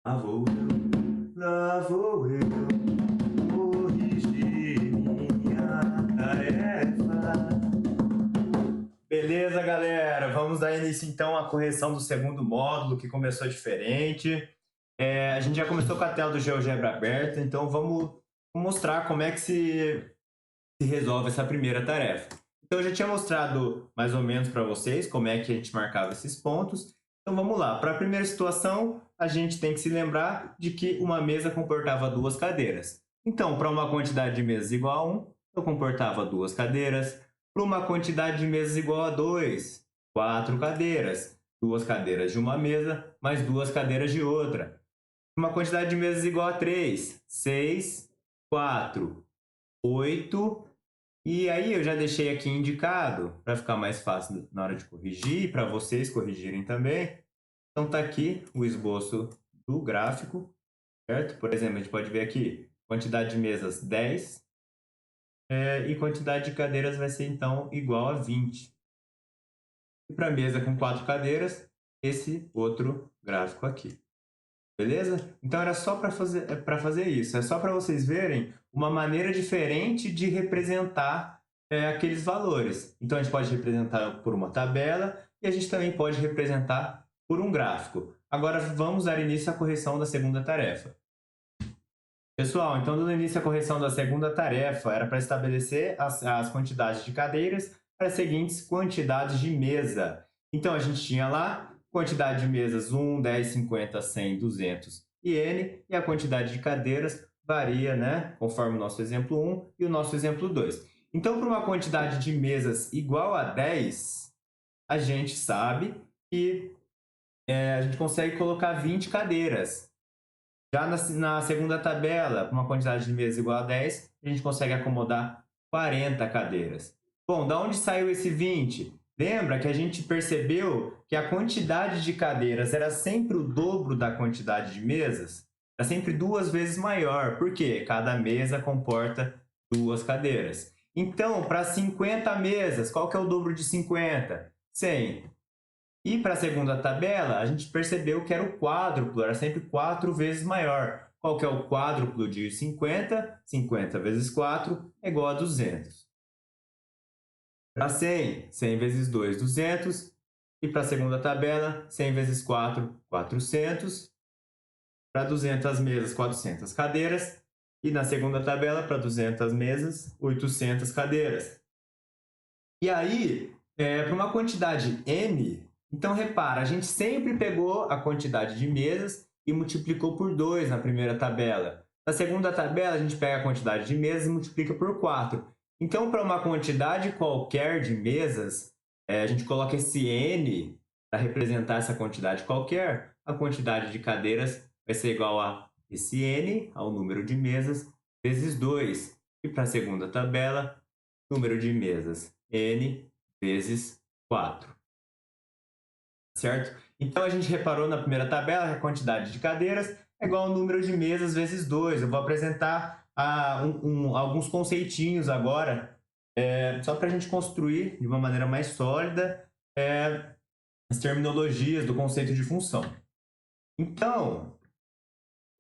Lá vou eu corrigir minha tarefa. Beleza, galera? Vamos dar início então à correção do segundo módulo, que começou diferente. A gente já começou com a tela do GeoGebra aberta, então vamos mostrar como é que se resolve essa primeira tarefa. Então eu já tinha mostrado mais ou menos para vocês como é que a gente marcava esses pontos. Então vamos lá. Para a primeira situação, a gente tem que se lembrar de que uma mesa comportava duas cadeiras. Então, para uma quantidade de mesas igual a 1, eu comportava duas cadeiras. Para uma quantidade de mesas igual a 2, 4 cadeiras. Duas cadeiras de uma mesa, mais duas cadeiras de outra. Para uma quantidade de mesas igual a 3, 6, 4, 8. E aí eu já deixei aqui indicado, para ficar mais fácil na hora de corrigir, para vocês corrigirem também. Então tá aqui o esboço do gráfico, certo? Por exemplo, a gente pode ver aqui, quantidade de mesas 10, e quantidade de cadeiras vai ser então igual a 20. E para mesa com 4 cadeiras, esse outro gráfico aqui. Beleza? Então era só para fazer isso, é só para vocês verem uma maneira diferente de representar aqueles valores. Então a gente pode representar por uma tabela e a gente também pode representar por um gráfico. Agora vamos dar início à correção da segunda tarefa. Pessoal, então dando início à correção da segunda tarefa, era para estabelecer as quantidades de cadeiras para as seguintes quantidades de mesa. Então a gente tinha lá quantidade de mesas 1, 10, 50, 100, 200 e N, e a quantidade de cadeiras varia, né, conforme o nosso exemplo 1 e o nosso exemplo 2. Então, para uma quantidade de mesas igual a 10, a gente sabe que a gente consegue colocar 20 cadeiras. Já na segunda tabela, com uma quantidade de mesas igual a 10, a gente consegue acomodar 40 cadeiras. Bom, da onde saiu esse 20? Lembra que a gente percebeu que a quantidade de cadeiras era sempre o dobro da quantidade de mesas? Era sempre 2 vezes maior, porque cada mesa comporta 2 cadeiras. Então, para 50 mesas, qual que é o dobro de 50? 100. E para a segunda tabela, a gente percebeu que era o quádruplo, era sempre 4 vezes maior. Qual que é o quádruplo de 50? 50 vezes 4 é igual a 200. Para 100, 100 vezes 2, 200. E para a segunda tabela, 100 vezes 4, 400. Para 200 mesas, 400 cadeiras. E na segunda tabela, para 200 mesas, 800 cadeiras. E aí, para uma quantidade n, então repara, a gente sempre pegou a quantidade de mesas e multiplicou por 2 na primeira tabela. Na segunda tabela, a gente pega a quantidade de mesas e multiplica por 4. Então, para uma quantidade qualquer de mesas, a gente coloca esse n para representar essa quantidade qualquer. A quantidade de cadeiras vai ser igual a esse n, ao número de mesas, vezes 2. E para a segunda tabela, número de mesas, n vezes 4. Certo? Então, a gente reparou na primeira tabela que a quantidade de cadeiras é igual ao número de mesas vezes 2. Eu vou apresentar alguns conceitinhos agora, só para a gente construir de uma maneira mais sólida as terminologias do conceito de função. Então,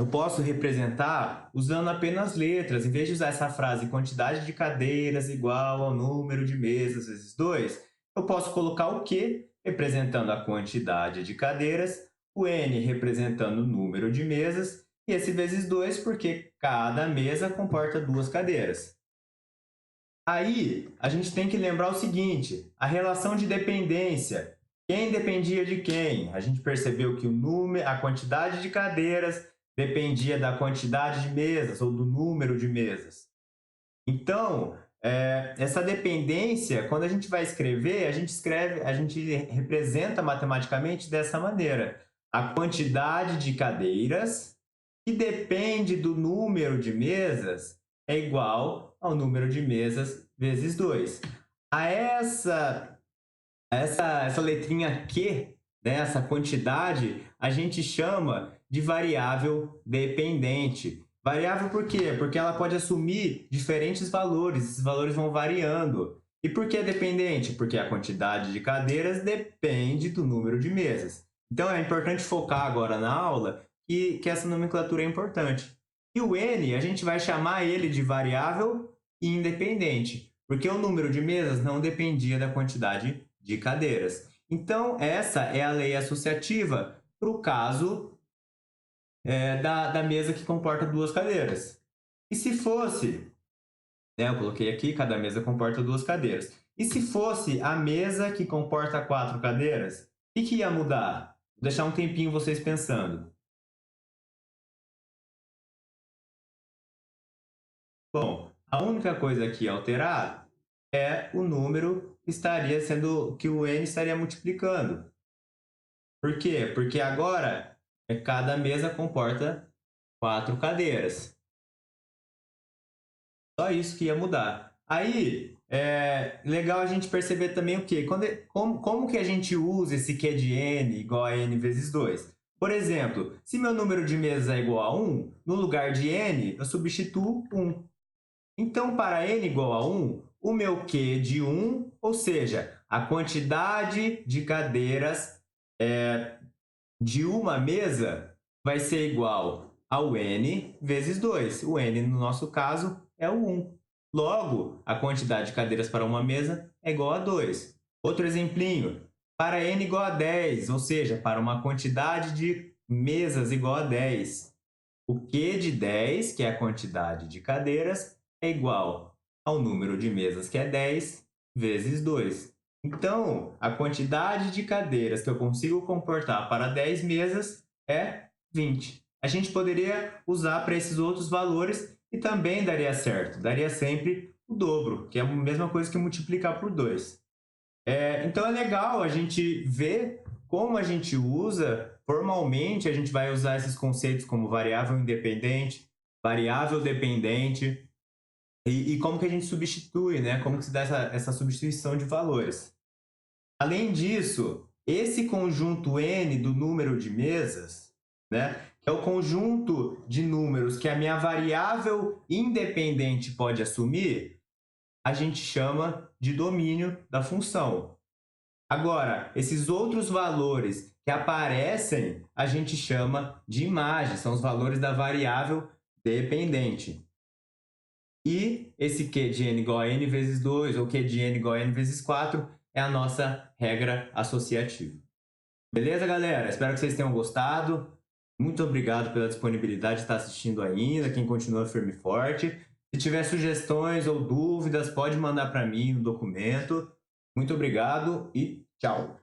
eu posso representar usando apenas letras. Em vez de usar essa frase quantidade de cadeiras igual ao número de mesas vezes 2, eu posso colocar o Q representando a quantidade de cadeiras, o N representando o número de mesas, e esse vezes 2 porque cada mesa comporta 2 cadeiras. Aí, a gente tem que lembrar o seguinte, a relação de dependência. Quem dependia de quem? A gente percebeu que a quantidade de cadeiras dependia da quantidade de mesas ou do número de mesas. Então, essa dependência, quando a gente vai escrever, a gente representa matematicamente dessa maneira. A quantidade de cadeiras que depende do número de mesas é igual ao número de mesas vezes 2. A essa letrinha Q, né, essa quantidade, a gente chama de variável dependente. Variável por quê? Porque ela pode assumir diferentes valores, esses valores vão variando. E por que dependente? Porque a quantidade de cadeiras depende do número de mesas. Então é importante focar agora na aula que essa nomenclatura é importante. E o n, a gente vai chamar ele de variável independente, porque o número de mesas não dependia da quantidade de cadeiras. Então, essa é a lei associativa para o caso da mesa que comporta 2 cadeiras. E se fosse, eu coloquei aqui, cada mesa comporta 2 cadeiras. E se fosse a mesa que comporta 4 cadeiras, o que ia mudar? Vou deixar um tempinho vocês pensando. Bom, a única coisa que ia alterar é o número que o n estaria multiplicando. Por quê? Porque agora cada mesa comporta 4 cadeiras. Só isso que ia mudar. Aí, é legal a gente perceber também o quê? Como que a gente usa esse Q de n igual a n vezes 2? Por exemplo, se meu número de mesas é igual a 1, no lugar de n, eu substituo 1. Então, para n igual a 1, o meu Q de 1, ou seja, a quantidade de cadeiras de uma mesa vai ser igual ao n vezes 2. O n, no nosso caso, é o 1. Logo, a quantidade de cadeiras para uma mesa é igual a 2. Outro exemplinho, para n igual a 10, ou seja, para uma quantidade de mesas igual a 10. O Q de 10, que é a quantidade de cadeiras, é igual ao número de mesas, que é 10, vezes 2. Então, a quantidade de cadeiras que eu consigo comportar para 10 mesas é 20. A gente poderia usar para esses outros valores e também daria certo. Daria sempre o dobro, que é a mesma coisa que multiplicar por 2. Então é legal a gente ver como a gente usa. Formalmente, a gente vai usar esses conceitos como variável independente, variável dependente, e como que a gente substitui, né? Como que se dá essa substituição de valores. Além disso, esse conjunto n do número de mesas, né, é o conjunto de números que a minha variável independente pode assumir, a gente chama de domínio da função. Agora, esses outros valores que aparecem, a gente chama de imagem, são os valores da variável dependente. E esse Q de n igual a n vezes 2, ou Q de n igual a n vezes 4, é a nossa regra associativa. Beleza, galera? Espero que vocês tenham gostado. Muito obrigado pela disponibilidade de estar assistindo ainda, quem continua firme e forte. Se tiver sugestões ou dúvidas, pode mandar para mim no documento. Muito obrigado e tchau!